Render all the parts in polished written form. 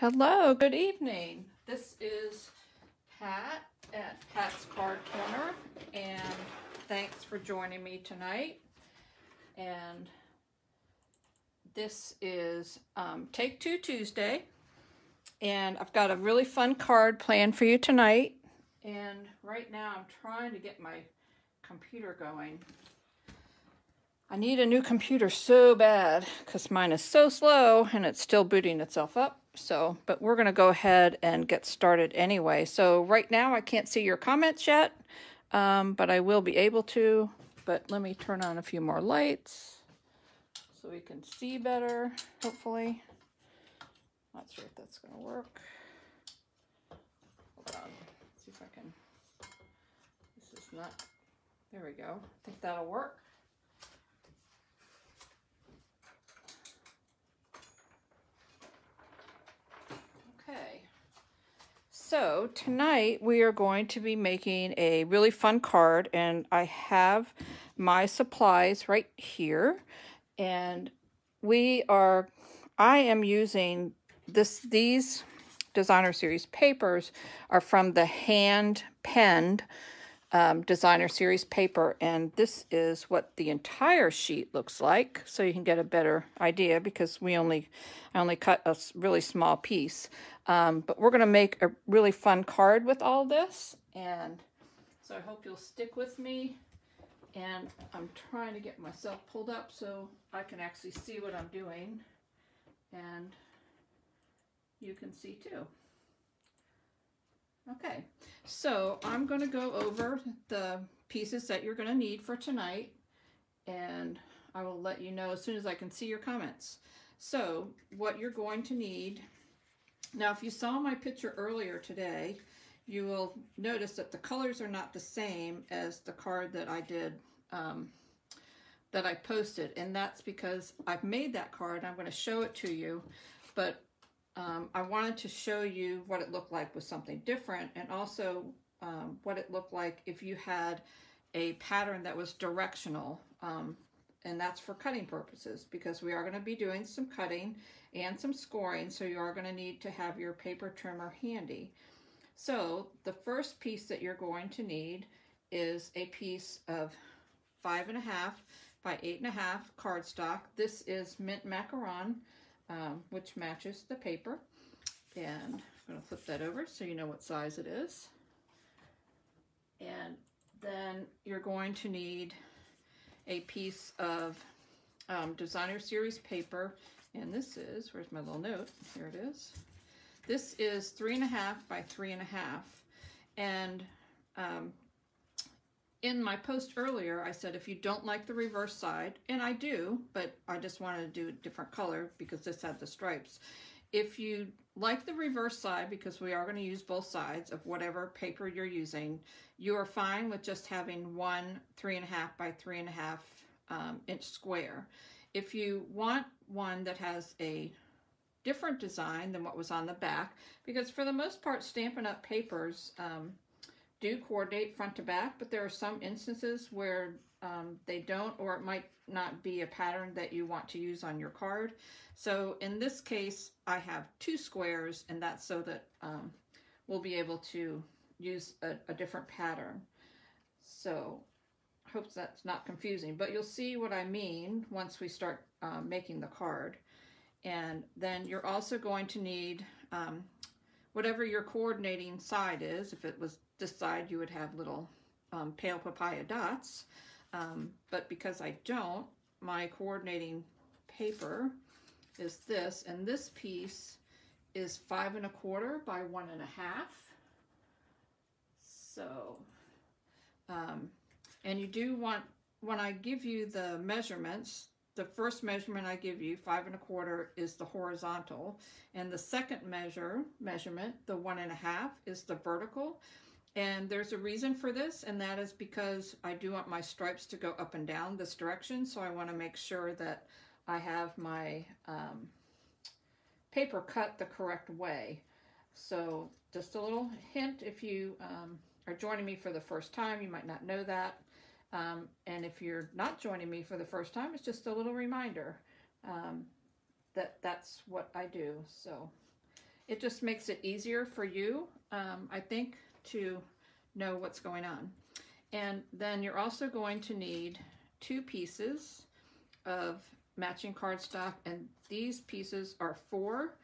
Hello, good evening. This is Pat at Pat's Card Corner, and thanks for joining me tonight. And this is Take Two Tuesday, and I've got a really fun card planned for you tonight. And right now I'm trying to get my computer going. I need a new computer so bad because mine is so slow and it's still booting itself up. But we're going to go ahead and get started anyway. So right now I can't see your comments yet, but I will be able to. But let me turn on a few more lights so we can see better, hopefully. Not sure if that's going to work. Hold on. Let's see if I can. This is not. There we go. I think that'll work. Okay, so tonight we are going to be making a really fun card, and I have my supplies right here, and I am using these designer series papers are from the hand penned designer series paper, and this is what the entire sheet looks like, so you can get a better idea because I only cut a really small piece. But we're going to make a really fun card with all this, and so I hope you'll stick with me. And I'm trying to get myself pulled up so I can actually see what I'm doing, and you can see too. Okay, so I'm going to go over the pieces that you're going to need for tonight, and I will let you know as soon as I can see your comments. So what you're going to need, now if you saw my picture earlier today, you will notice that the colors are not the same as the card that I did, that I posted, and that's because I've made that card. I'm going to show it to you, but I wanted to show you what it looked like with something different, and also what it looked like if you had a pattern that was directional, and that's for cutting purposes, because we are going to be doing some cutting and some scoring, so you are going to need to have your paper trimmer handy. So the first piece that you're going to need is a piece of 5.5 by 8.5 cardstock. This is mint macaron, which matches the paper, and I'm going to flip that over so you know what size it is. And then you're going to need a piece of designer series paper, and this is, where's my little note? Here it is. This is 3.5 by 3.5, and in my post earlier, I said if you don't like the reverse side, and I do, but I just wanted to do a different color because this had the stripes. If you like the reverse side, because we are going to use both sides of whatever paper you're using, you are fine with just having one 3.5 by 3.5 inch square. If you want one that has a different design than what was on the back, because for the most part, Stampin' Up! Papers do coordinate front to back, but there are some instances where they don't, or it might not be a pattern that you want to use on your card. So in this case, I have 2 squares, and that's so that we'll be able to use a different pattern. So I hope that's not confusing, but you'll see what I mean once we start making the card. And then you're also going to need whatever your coordinating side is. If it was this side, you would have little pale papaya dots. But because I don't, my coordinating paper is this, and this piece is 5.25 by 1.5. So, and you do want, when I give you the measurements, the first measurement I give you, 5.25, is the horizontal, and the second measurement, the 1.5, is the vertical. And there's a reason for this, and that is because I do want my stripes to go up and down this direction, so I want to make sure that I have my paper cut the correct way. So just a little hint, if you are joining me for the first time, you might not know that. And if you're not joining me for the first time, it's just a little reminder that that's what I do. So it just makes it easier for you, I think, to know what's going on. And then you're also going to need 2 pieces of matching cardstock, and these pieces are 4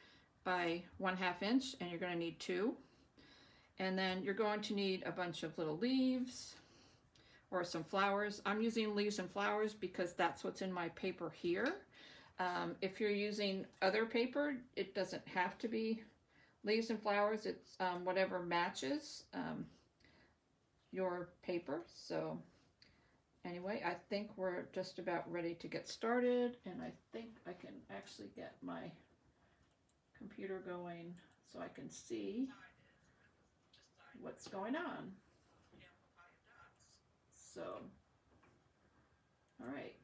by 1/2 inch, and you're going to need 2. And then you're going to need a bunch of little leaves or some flowers. I'm using leaves and flowers because that's what's in my paper here. If you're using other paper, it doesn't have to be leaves and flowers. It's whatever matches your paper. So anyway, I think we're just about ready to get started, and I think I can actually get my computer going so I can see what's going on. So, all right.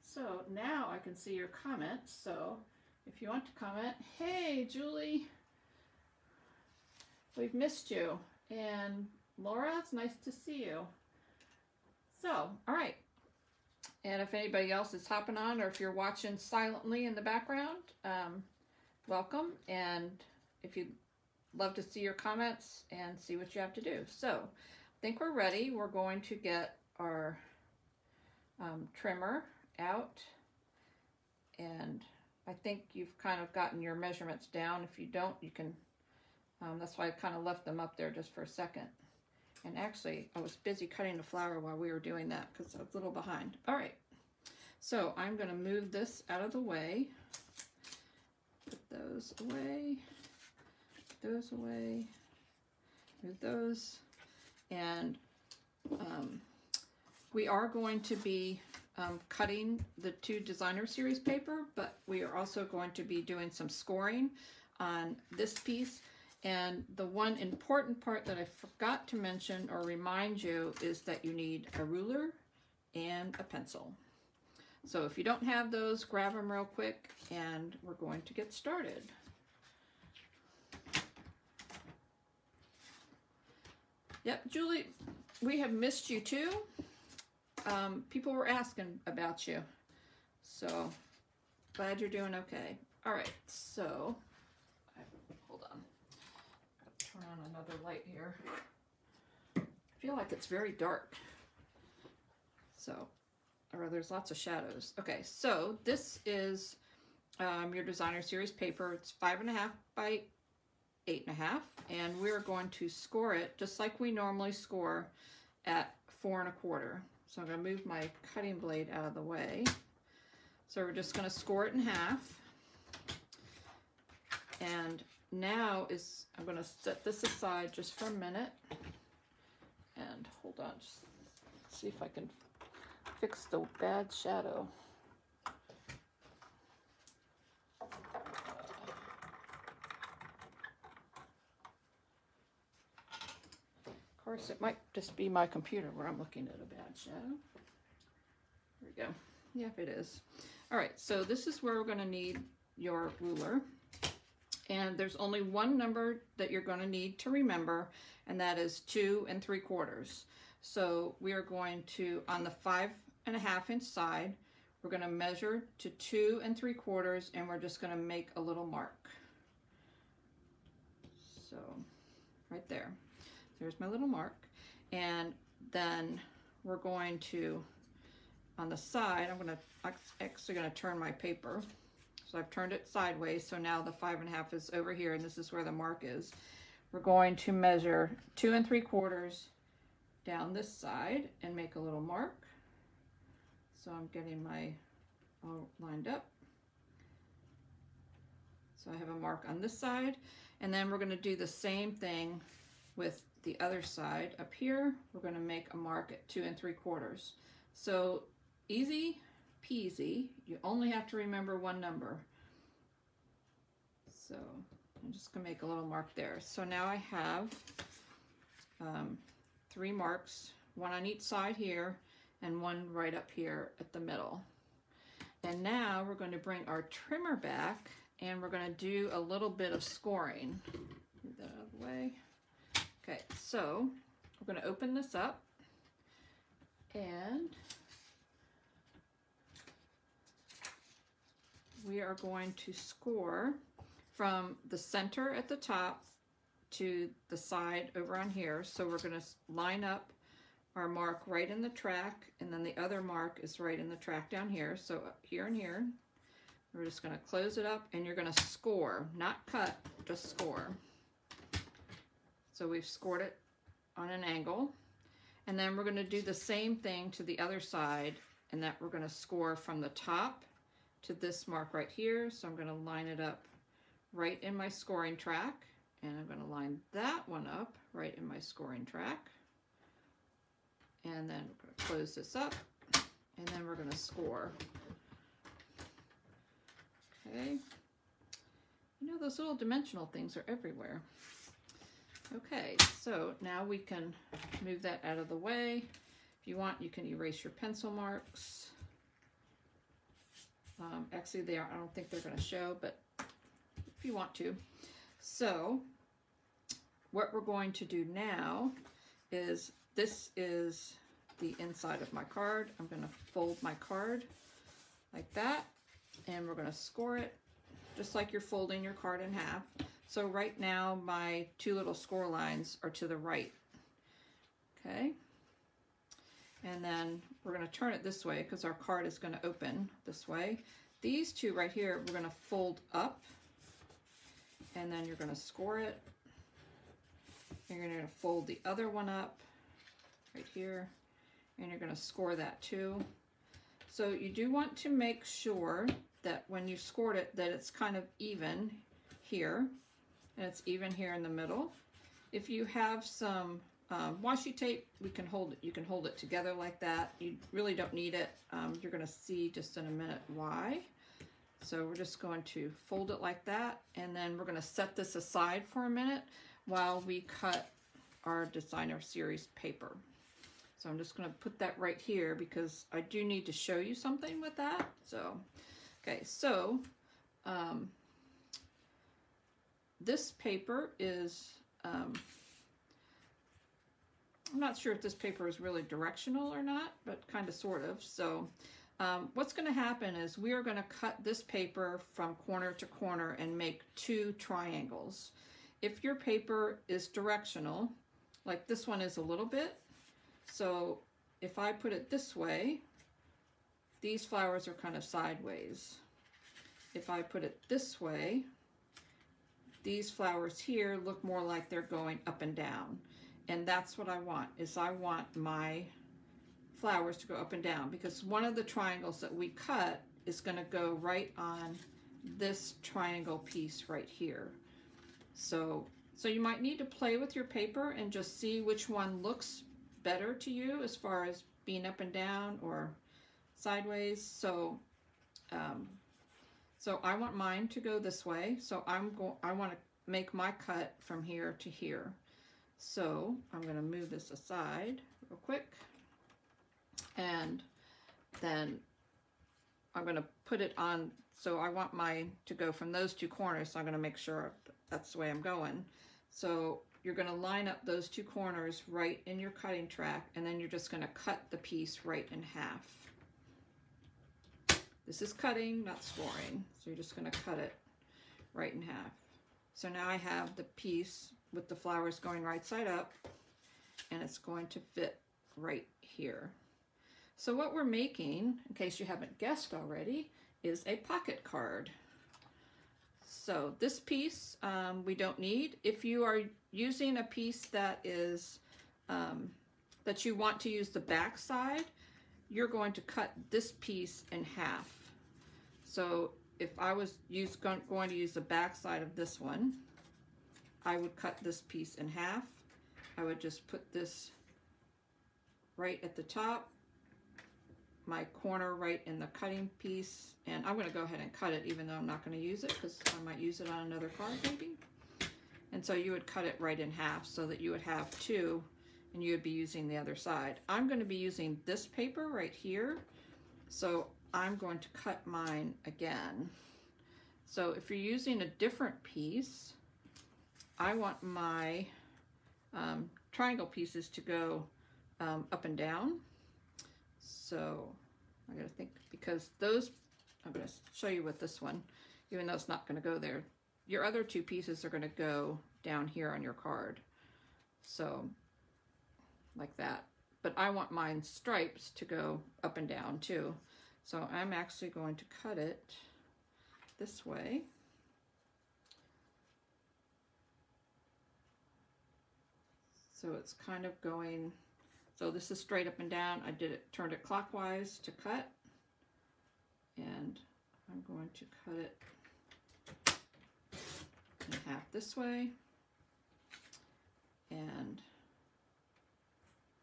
So now I can see your comments. So if you want to comment, hey, Julie, we've missed you. And Laura, it's nice to see you. So, all right. And if anybody else is hopping on, or if you're watching silently in the background, welcome. And if you'd love to see your comments and see what you have to do. So, I think we're ready. We're going to get our trimmer out. And I think you've kind of gotten your measurements down. If you don't, you can, that's why I kind of left them up there just for a second. And actually, I was busy cutting the flower while we were doing that because I was a little behind. All right, so I'm going to move this out of the way. Put those away, those away, move those. And we are going to be cutting the 2 designer series paper, but we are also going to be doing some scoring on this piece. And the one important part that I forgot to mention or remind you is that you need a ruler and a pencil. So if you don't have those, grab them real quick, and we're going to get started. Yep, Julie, we have missed you too. People were asking about you, so glad you're doing okay. All right, so hold on. Turn on another light here. I feel like it's very dark. So, or there's lots of shadows. Okay, so this is your designer series paper. It's 5.5 by 8.5, and we're going to score it just like we normally score at 4 1/4. So I'm going to move my cutting blade out of the way. So we're just going to score it in half. And now I'm going to set this aside just for a minute. And hold on, just see if I can fix the bad shadow. Of course, it might just be my computer where I'm looking at a bad shadow. There we go. Yep, it is. All right, so this is where we're going to need your ruler. And there's only one number that you're going to need to remember, and that is 2 3/4. So we are going to, on the 5.5 inch side, we're going to measure to 2 3/4, and we're just going to make a little mark. So right there. There's my little mark. And then we're going to, on the side, I'm actually going to turn my paper. So I've turned it sideways, so now the 5.5 is over here, and this is where the mark is. We're going to measure 2 3/4 down this side and make a little mark. So I'm getting my all lined up. So I have a mark on this side, and then we're going to do the same thing with the other side. Up here, we're going to make a mark at 2 3/4. So easy peasy. You only have to remember one number. So I'm just going to make a little mark there. So now I have 3 marks, one on each side here and one right up here at the middle. And now we're going to bring our trimmer back, and we're going to do a little bit of scoring. Move that out of the way. Okay, so we're going to open this up, and we are going to score from the center at the top to the side over on here. So we're going to line up our mark right in the track, and then the other mark is right in the track down here. So here and here, we're just going to close it up, and you're going to score, not cut, just score. So we've scored it on an angle, and then we're going to do the same thing to the other side, and that we're going to score from the top to this mark right here. So I'm going to line it up right in my scoring track, and I'm going to line that one up right in my scoring track, and then we're going to close this up, and then we're going to score. Okay, you know, those little dimensional things are everywhere. Okay, so now we can move that out of the way. If you want, you can erase your pencil marks. Actually, I don't think they're going to show, but if you want to. So what we're going to do now is, this is the inside of my card. I'm going to fold my card like that, and we're going to score it just like you're folding your card in half. So right now my two little score lines are to the right. Okay, and then we're going to turn it this way because our card is going to open this way. These two right here, we're going to fold up, and then you're going to score it. You're going to fold the other one up right here, and you're going to score that too. So you do want to make sure that when you scored it, that it's kind of even here, and it's even here in the middle. If you have some washi tape, you can hold it together like that. You really don't need it. You're going to see just in a minute why. So we're just going to fold it like that, and then we're going to set this aside for a minute while we cut our designer series paper. So I'm just going to put that right here because I do need to show you something with that. So, okay, so this paper is, I'm not sure if this paper is really directional or not, but kind of sort of. So what's going to happen is we are going to cut this paper from corner to corner and make two triangles. If your paper is directional, like this one is a little bit, so if I put it this way, these flowers are kind of sideways. If I put it this way, these flowers here look more like they're going up and down. And that's what I want, is I want my flowers to go up and down, because one of the triangles that we cut is going to go right on this triangle piece right here. So you might need to play with your paper and just see which one looks better to you as far as being up and down or sideways. So I want mine to go this way. So I want to make my cut from here to here. So I'm going to move this aside real quick, and then I'm going to put it on. So I want mine to go from those two corners, so I'm going to make sure that's the way I'm going. So you're going to line up those two corners right in your cutting track, and then you're just going to cut the piece right in half. This is cutting, not scoring. So you're just going to cut it right in half. So now I have the piece with the flowers going right side up, and it's going to fit right here. So what we're making, in case you haven't guessed already, is a pocket card. So this piece we don't need. If you are using a piece that is that you want to use the back side, you're going to cut this piece in half. So if I was going to use the back side of this one, I would cut this piece in half. I would just put this right at the top, my corner right in the cutting piece, and I'm going to go ahead and cut it even though I'm not going to use it because I might use it on another card maybe. And so you would cut it right in half so that you would have two, and you would be using the other side. I'm going to be using this paper right here, so I'm going to cut mine again. So if you're using a different piece, I want my triangle pieces to go up and down. So I gotta think, because those, I'm gonna show you with this one, even though it's not gonna go there, your other two pieces are going to go down here on your card. So like that. But I want mine stripes to go up and down too. So I'm actually going to cut it this way. So it's kind of going, so this is straight up and down. I turned it clockwise to cut, and I'm going to cut it in half this way, and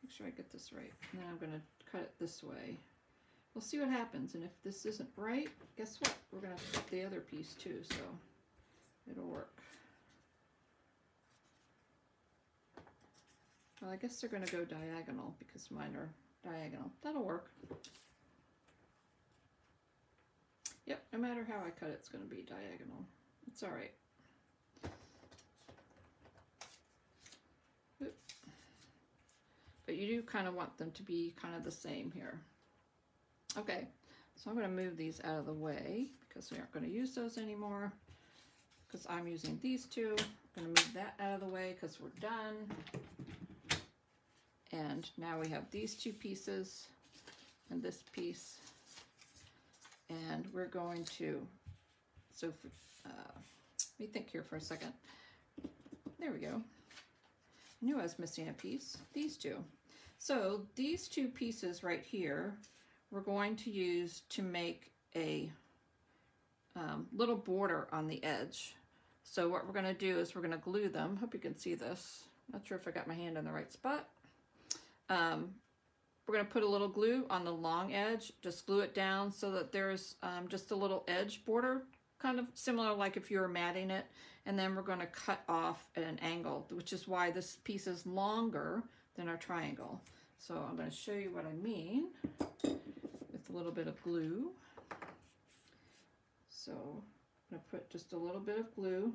make sure I get this right. And then I'm going to cut it this way. We'll see what happens, and if this isn't right, guess what? We're going to cut the other piece too, so it'll work. Well, I guess they're going to go diagonal because mine are diagonal. That'll work. Yep, no matter how I cut it, it's going to be diagonal. It's all right. Oop. But you do kind of want them to be kind of the same here. Okay, so I'm going to move these out of the way because we aren't going to use those anymore because I'm using these two. I'm going to move that out of the way because we're done. And now we have these two pieces and this piece, and we're going to, so for, let me think here for a second. There we go. I knew I was missing a piece. These two. So these two pieces right here, we're going to use to make a little border on the edge. So what we're going to do is we're going to glue them. Hope you can see this. Not sure if I got my hand in the right spot. We're going to put a little glue on the long edge, just glue it down so that there's just a little edge border, kind of similar like if you were matting it, and then we're going to cut off at an angle, which is why this piece is longer than our triangle. So I'm going to show you what I mean with a little bit of glue. So I'm going to put just a little bit of glue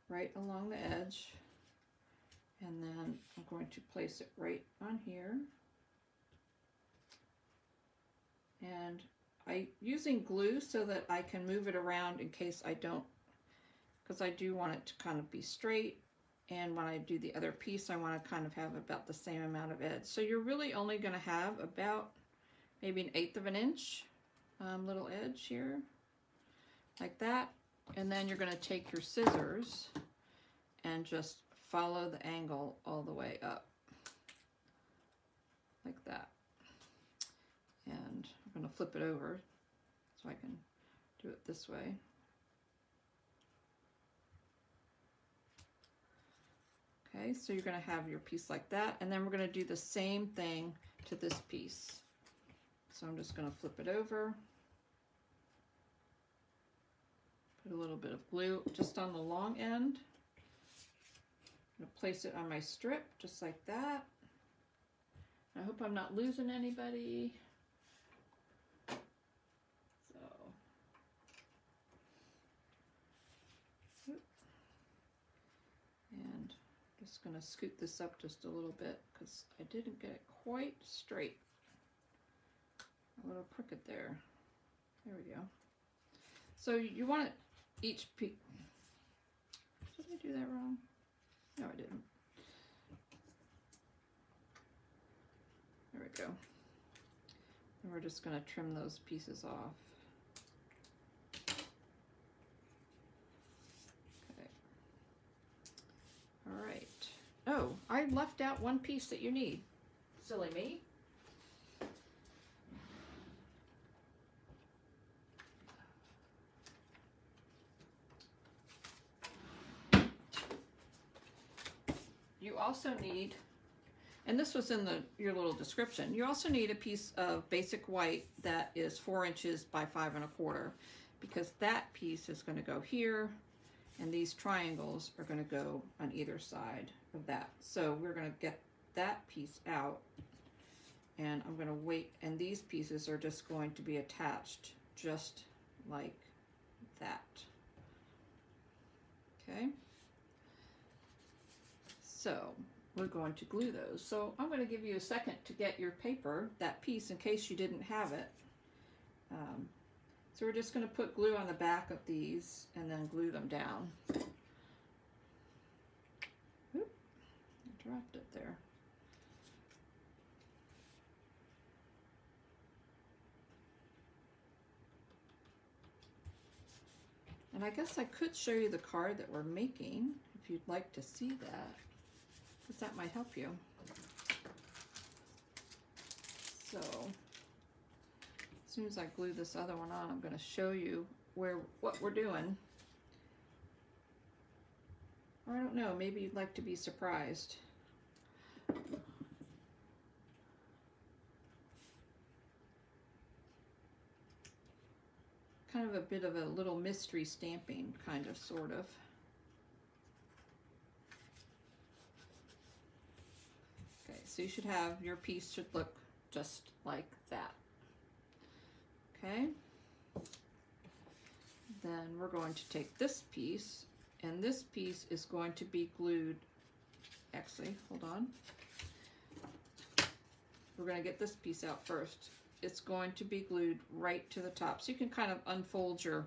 right along the edge. And then I'm going to place it right on here. And I'm using glue so that I can move it around in case I don't, because I do want it to kind of be straight. And when I do the other piece, I want to kind of have about the same amount of edge. So you're really only going to have about maybe 1/8 of an inch little edge here, like that. And then you're going to take your scissors and just follow the angle all the way up, like that. And I'm going to flip it over so I can do it this way. Okay, so you're going to have your piece like that, and then we're going to do the same thing to this piece. So I'm just going to flip it over, put a little bit of glue just on the long end. I'm going to place it on my strip just like that. I hope I'm not losing anybody. So, and I'm just going to scoot this up just a little bit because I didn't get it quite straight. A little crooked there. There we go. So you want it each piece. Did I do that wrong? No, I didn't. There we go. And we're just going to trim those pieces off. Okay. All right. Oh, I left out one piece that you need. Silly me. You also need, and this was in your little description, you also need a piece of basic white that is 4 inches by 5 1/4, because that piece is going to go here, and these triangles are going to go on either side of that. So we're going to get that piece out, and I'm going to wait, and these pieces are just going to be attached just like that. Okay. So we're going to glue those. So I'm going to give you a second to get your paper, that piece, in case you didn't have it. So we're just going to put glue on the back of these and then glue them down. Oop, I dropped it there. And I guess I could show you the card that we're making if you'd like to see that, because that might help you. So as soon as I glue this other one on, I'm going to show you what we're doing. Or I don't know, maybe you'd like to be surprised. Kind of a bit of a little mystery stamping, kind of, sort of. Okay, so you should have, your piece should look just like that. Okay, then we're going to take this piece, and this piece is going to be glued, actually, hold on. We're going to get this piece out first. It's going to be glued right to the top. So you can kind of unfold your,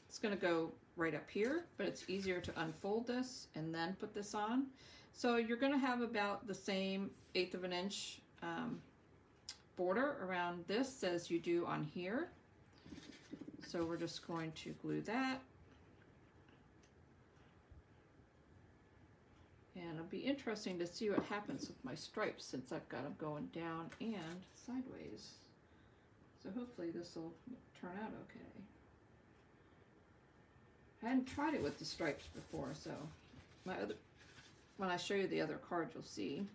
it's going to go right up here, but it's easier to unfold this and then put this on. So you're going to have about the same 1/8 of an inch border around this as you do on here. So we're just going to glue that. And it'll be interesting to see what happens with my stripes since I've got them going down and sideways. So hopefully this will turn out okay. I hadn't tried it with the stripes before, so when I show you the other card, you'll see.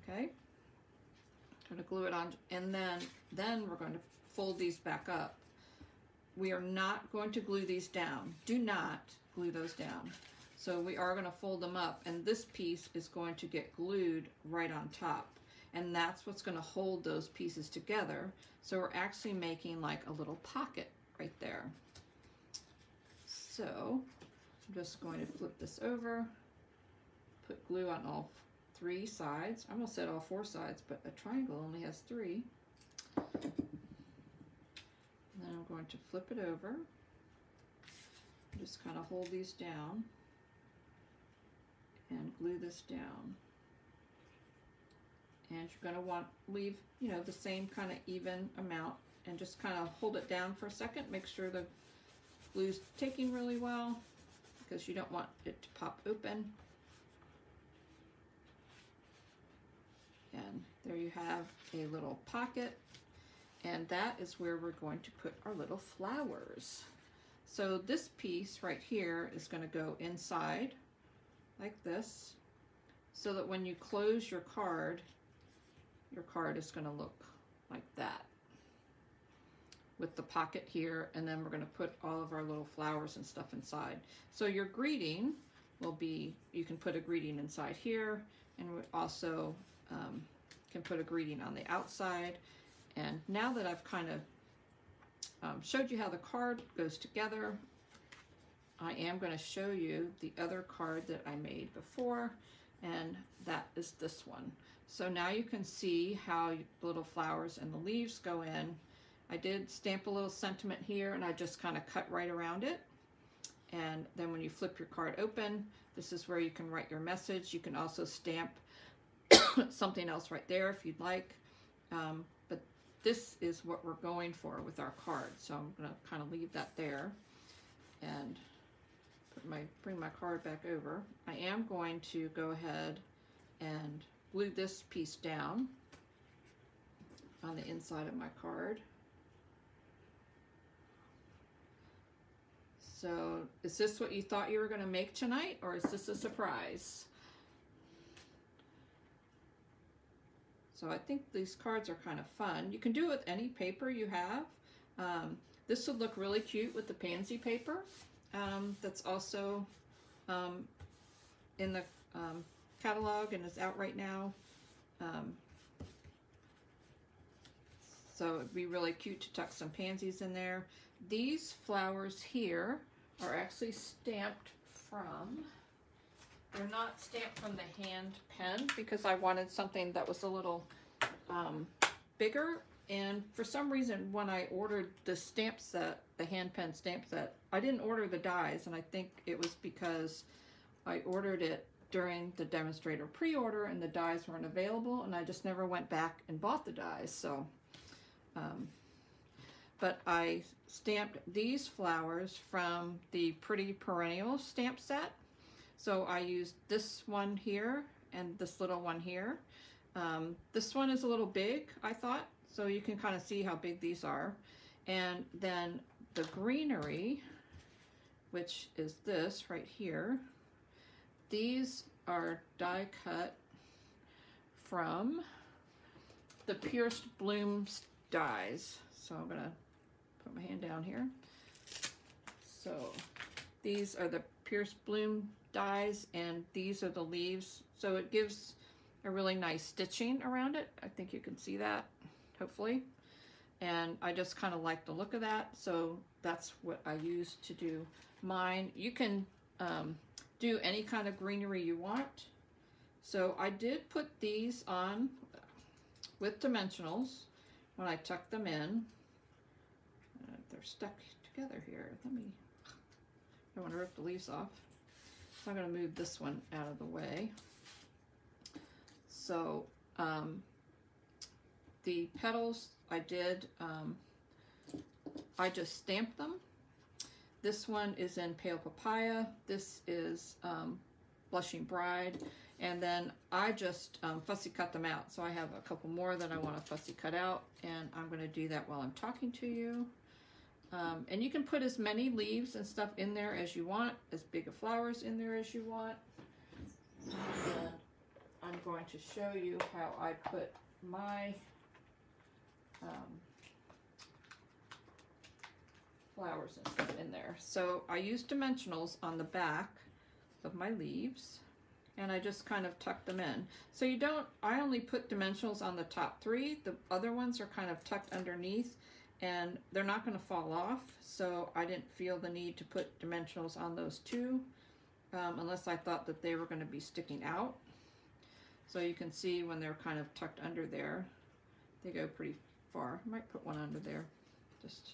Okay. I'm going to glue it on, and then we're going to fold these back up. We are not going to glue these down. Do not glue those down. So we are going to fold them up, and this piece is going to get glued right on top, and that's what's going to hold those pieces together. So we're actually making like a little pocket right there. So I'm just going to flip this over, put glue on all 3 sides. I almost said all 4 sides, but a triangle only has 3. And then I'm going to flip it over. Just kind of hold these down and glue this down. And you're going to want to leave, you know, the same kind of even amount, and just kind of hold it down for a second. Make sure the glue's taking really well, because you don't want it to pop open. And there you have a little pocket, and that is where we're going to put our little flowers. So this piece right here is going to go inside like this, so that when you close your card is going to look like that with the pocket here, and then we're going to put all of our little flowers and stuff inside. So your greeting will be, you can put a greeting inside here, and we also can put a greeting on the outside. And now that I've kind of showed you how the card goes together, I am going to show you the other card that I made before, and that is this one. So now you can see how the little flowers and the leaves go in. I did stamp a little sentiment here, and I just kind of cut right around it. And then when you flip your card open, this is where you can write your message. You can also stamp something else right there if you'd like. But this is what we're going for with our card. So I'm going to kind of leave that there and bring my card back over. I am going to go ahead and glue this piece down on the inside of my card. So is this what you thought you were going to make tonight, or is this a surprise? So I think these cards are kind of fun. You can do it with any paper you have. This would look really cute with the pansy paper. That's also in the catalog and is out right now. So it'd be really cute to tuck some pansies in there. These flowers here are actually stamped from, they're not stamped from the hand pen because I wanted something that was a little bigger And for some reason, when I ordered the stamp set, the hand pen stamp set, I didn't order the dies, and I think it was because I ordered it during the demonstrator pre-order and the dies weren't available, and I just never went back and bought the dies. So, but I stamped these flowers from the Pretty Perennial stamp set. So I used this one here and this little one here. This one is a little big, I thought, so you can kind of see how big these are. And then the greenery, which is this right here, these are die cut from the Pierced Blooms dies. So I'm gonna put my hand down here. So these are the Pierced Bloom dies, and these are the leaves. So it gives a really nice stitching around it. I think you can see that, hopefully. And I just kind of like the look of that, so that's what I use to do mine. You can do any kind of greenery you want. So I did put these on with dimensionals when I tucked them in. They're stuck together here. I want to rip the leaves off. So I'm going to move this one out of the way. So the petals I did, I just stamped them. This one is in Pale Papaya. This is Blushing Bride. And then I just fussy cut them out. So I have a couple more that I want to fussy cut out, and I'm going to do that while I'm talking to you. And you can put as many leaves and stuff in there as you want, as big of flowers in there as you want. And I'm going to show you how I put my flowers and stuff in there. So I used dimensionals on the back of my leaves, and I just kind of tuck them in. So you don't, I only put dimensionals on the top three. The other ones are kind of tucked underneath, and they're not going to fall off. So I didn't feel the need to put dimensionals on those two, unless I thought that they were going to be sticking out. So you can see when they're kind of tucked under there, they go pretty far. I might put one under there. Just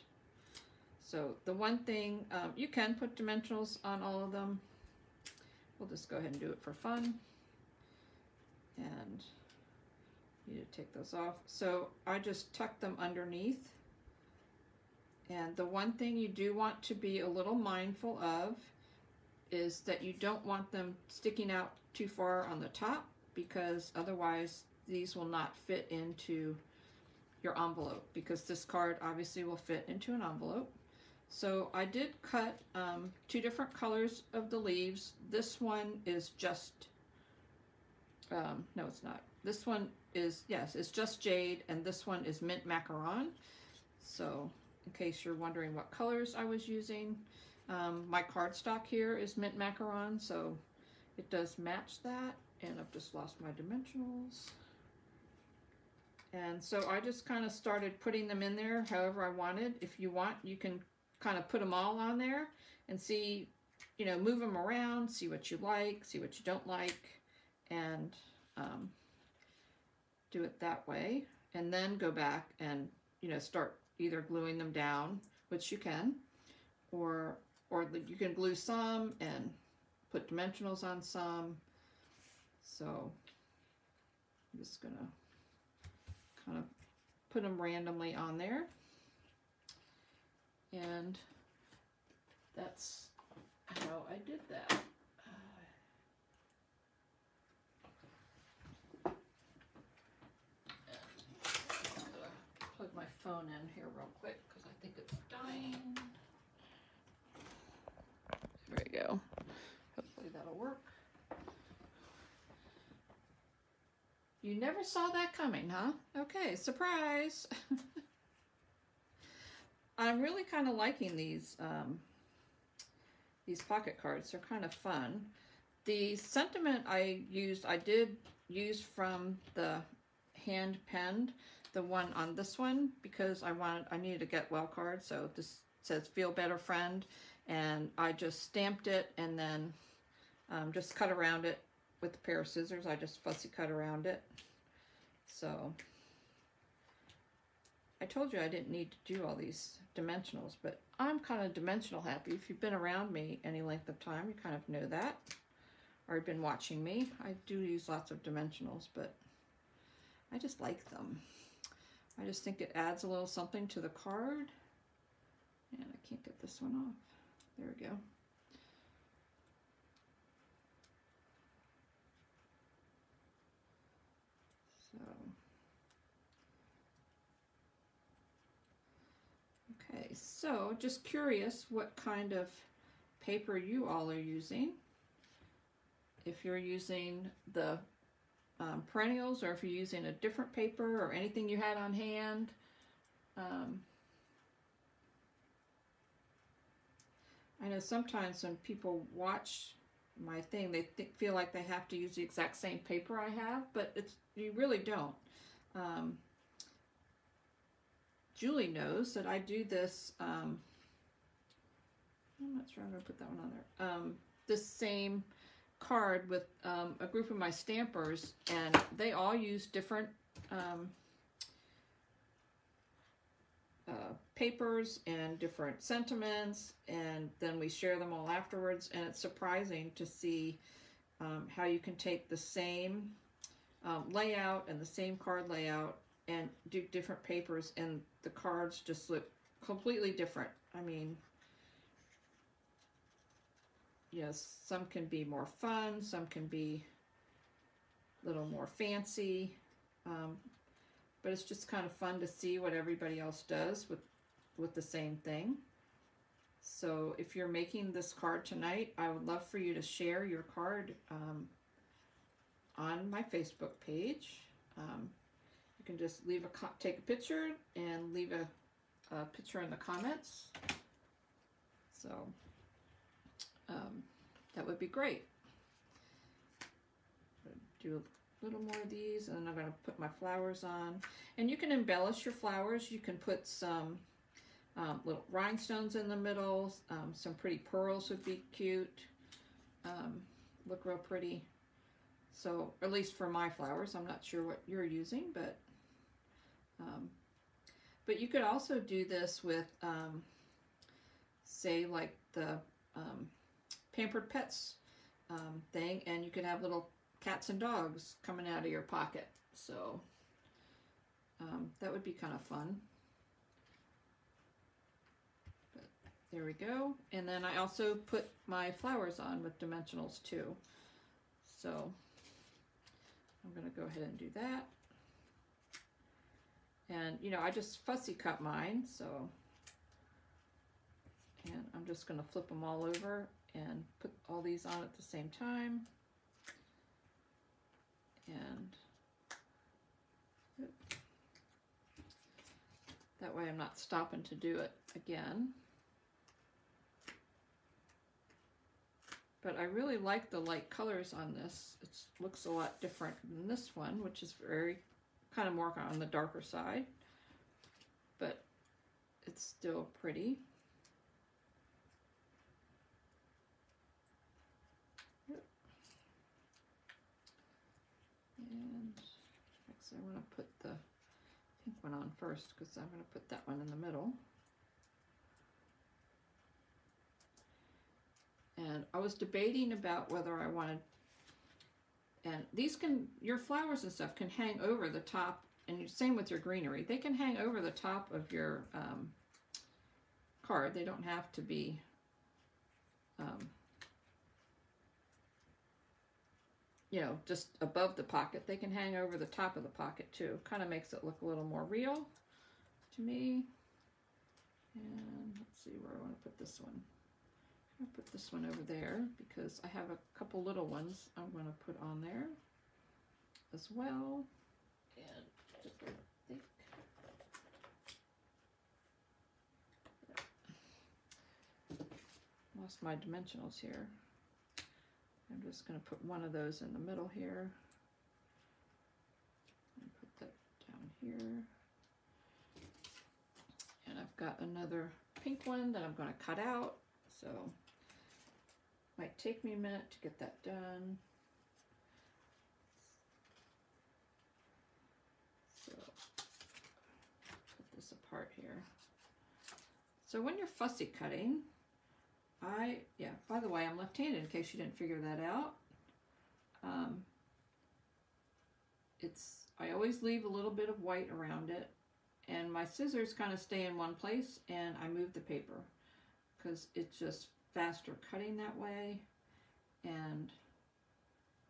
so the one thing, you can put dimensionals on all of them. We'll just go ahead and do it for fun. And you need to take those off. So I just tuck them underneath. And the one thing you do want to be a little mindful of is that you don't want them sticking out too far on the top, because otherwise these will not fit into your envelope, because this card obviously will fit into an envelope. So I did cut two different colors of the leaves. This one is just, no it's not. This one is, yes, it's just jade, and this one is mint macaron. So in case you're wondering what colors I was using, my cardstock here is mint macaron, so it does match that. And I've just lost my dimensionals. And so I just kind of started putting them in there however I wanted. If you want, you can kind of put them all on there and see, you know, move them around, see what you like, see what you don't like, and do it that way. And then go back and, you know, start either gluing them down, which you can, or you can glue some and put dimensionals on some. So I'm just gonna kind of put them randomly on there, and that's how I did that. I'm gonna plug my phone in here real quick because I think it's dying. There we go. Hopefully that'll work. You never saw that coming, huh? Okay, surprise! I'm really kind of liking these pocket cards. They're kind of fun. The sentiment I did use from the hand penned, the one on this one, because I needed to get well card. So this says "Feel Better, Friend," and I just stamped it and then just cut around it with a pair of scissors. I just fussy cut around it. So I told you I didn't need to do all these dimensionals, but I'm kind of dimensional happy. If you've been around me any length of time, you kind of know that, or you've been watching me. I do use lots of dimensionals, but I just like them. I just think it adds a little something to the card. And I can't get this one off. There we go. Okay, so just curious what kind of paper you all are using. If you're using the perennials, or if you're using a different paper or anything you had on hand. I know sometimes when people watch my thing, they feel like they have to use the exact same paper I have, but you really don't. Julie knows that I do this, I'm not sure I'm going to put that one on there, this same card with a group of my stampers, and they all use different papers and different sentiments, and then we share them all afterwards, and it's surprising to see how you can take the same layout and the same card layout and do different papers, and the cards just look completely different. I mean, yes, some can be more fun, some can be a little more fancy, but it's just kind of fun to see what everybody else does with the same thing. So if you're making this card tonight, I would love for you to share your card on my Facebook page. You can just take a picture and leave a picture in the comments. So that would be great. Do a little more of these, and then I'm going to put my flowers on. And you can embellish your flowers. You can put some little rhinestones in the middle. Some pretty pearls would be cute. Look real pretty. So, at least for my flowers, I'm not sure what you're using, but you could also do this with, say, like the Pampered Pets thing, and you could have little cats and dogs coming out of your pocket. So that would be kind of fun. But there we go. And then I also put my flowers on with dimensionals too. So I'm going to go ahead and do that. And, you know, I just fussy cut mine, so, and I'm just going to flip them all over and put all these on at the same time. And that way I'm not stopping to do it again. But I really like the light colors on this. It looks a lot different than this one, which is very kind of more on the darker side, but it's still pretty. Yep. And actually I want to put the pink one on first, because I'm going to put that one in the middle. And I was debating about whether I wanted, and these can, your flowers and stuff can hang over the top, and same with your greenery. They can hang over the top of your card. They don't have to be you know, just above the pocket. They can hang over the top of the pocket too. Kind of makes it look a little more real to me. And let's see where I want to put this one. I'll put this one over there because I have a couple little ones I'm going to put on there as well. And just a little thick. Lost my dimensionals here. I'm just going to put one of those in the middle here. And put that down here. And I've got another pink one that I'm going to cut out. So might take me a minute to get that done. So put this up part here. So when you're fussy cutting, by the way, I'm left-handed in case you didn't figure that out. I always leave a little bit of white around it, and my scissors kind of stay in one place, and I move the paper because it's just faster cutting that way, and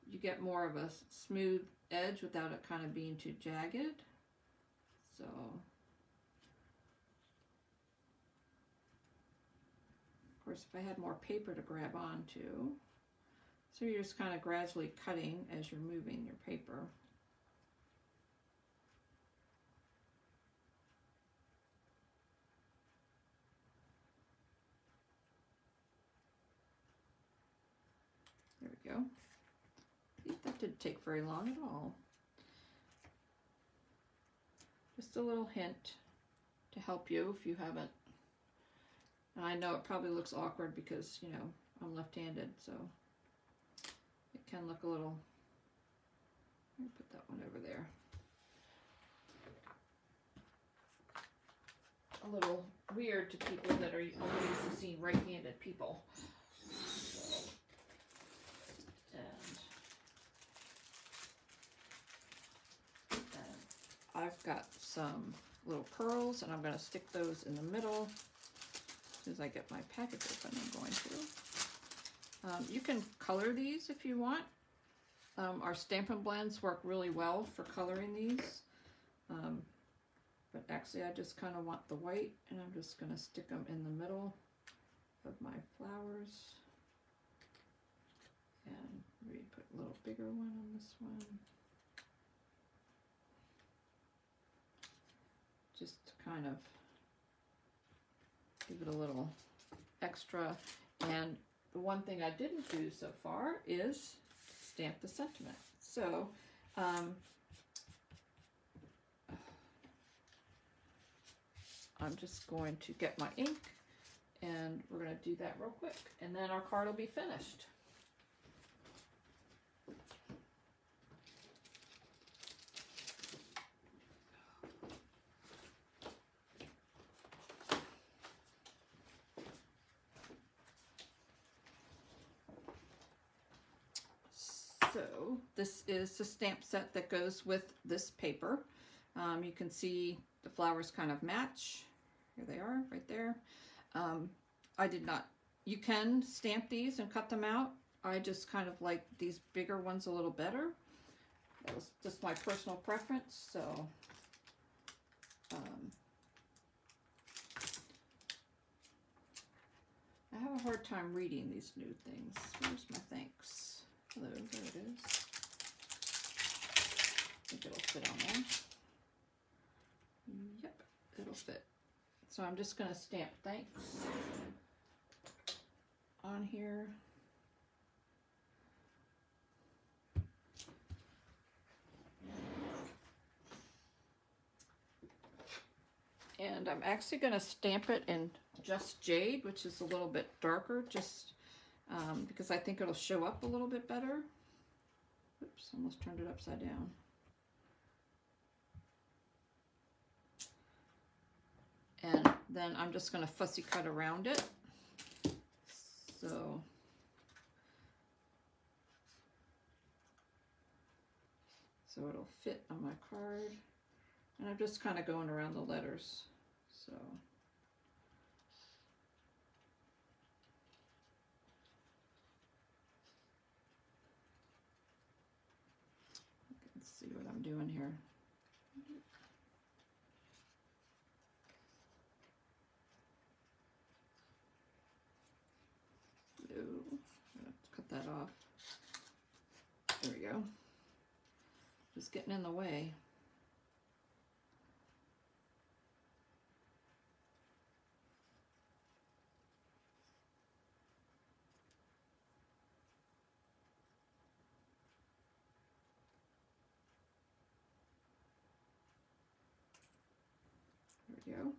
you get more of a smooth edge without it kind of being too jagged. So of course, if I had more paper to grab onto, so you're just kind of gradually cutting as you're moving your paper. There we go. That didn't take very long at all. Just a little hint to help you if you haven't. And I know it probably looks awkward because, you know, I'm left-handed, so it can look a little, let me put that one over there. A little weird to people that are only used to seeing right-handed people. I've got some little pearls, and I'm going to stick those in the middle. As soon as I get my package open, I'm going to. You can color these if you want. Our Stampin' Blends work really well for coloring these. But actually, I just kind of want the white, and I'm just going to stick them in the middle of my flowers. And maybe put a little bigger one on this one. Just to kind of give it a little extra. And the one thing I didn't do so far is stamp the sentiment. So I'm just going to get my ink, and we're going to do that real quick, and then our card will be finished. So this is the stamp set that goes with this paper. You can see the flowers kind of match. Here they are right there. I did not, you can stamp these and cut them out. I just kind of like these bigger ones a little better. That was just my personal preference. So I have a hard time reading these new things. Where's my thanks? Hello, there it is. I think it'll fit on there. Yep, it'll fit. So I'm just going to stamp thanks on here. And I'm actually going to stamp it in Just Jade, which is a little bit darker, just because I think it'll show up a little bit better. Oops, almost turned it upside down. And then I'm just going to fussy cut around it. So it'll fit on my card. And I'm just kind of going around the letters. So let's see what I'm doing here. No, cut that off. There we go. Just getting in the way. There we go.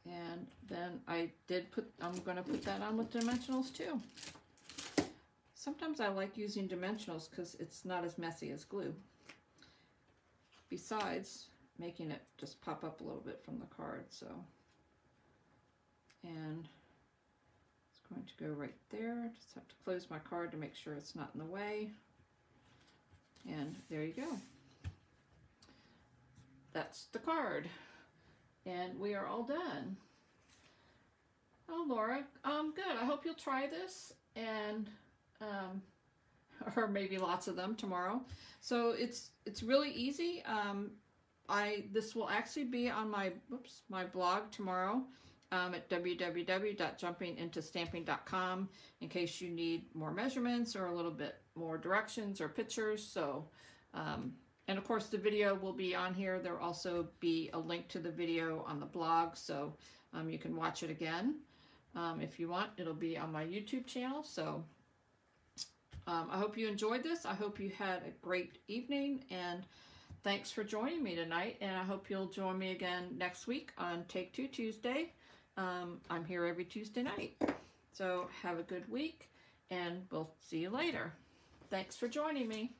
And then I'm going to put that on with dimensionals too. Sometimes I like using dimensionals because it's not as messy as glue. Besides, making it just pop up a little bit from the card. So, and it's going to go right there. Just have to close my card to make sure it's not in the way. And there you go. That's the card. And we are all done. Oh, Laura, good. I hope you'll try this, and or maybe lots of them tomorrow. So it's really easy. This will actually be on my blog tomorrow at www.jumpingintostamping.com in case you need more measurements or a little bit more directions or pictures. So, and of course the video will be on here. There will also be a link to the video on the blog, so you can watch it again if you want. It'll be on my YouTube channel. So I hope you enjoyed this. I hope you had a great evening, and thanks for joining me tonight, and I hope you'll join me again next week on Take Two Tuesday. I'm here every Tuesday night. So have a good week, and we'll see you later. Thanks for joining me.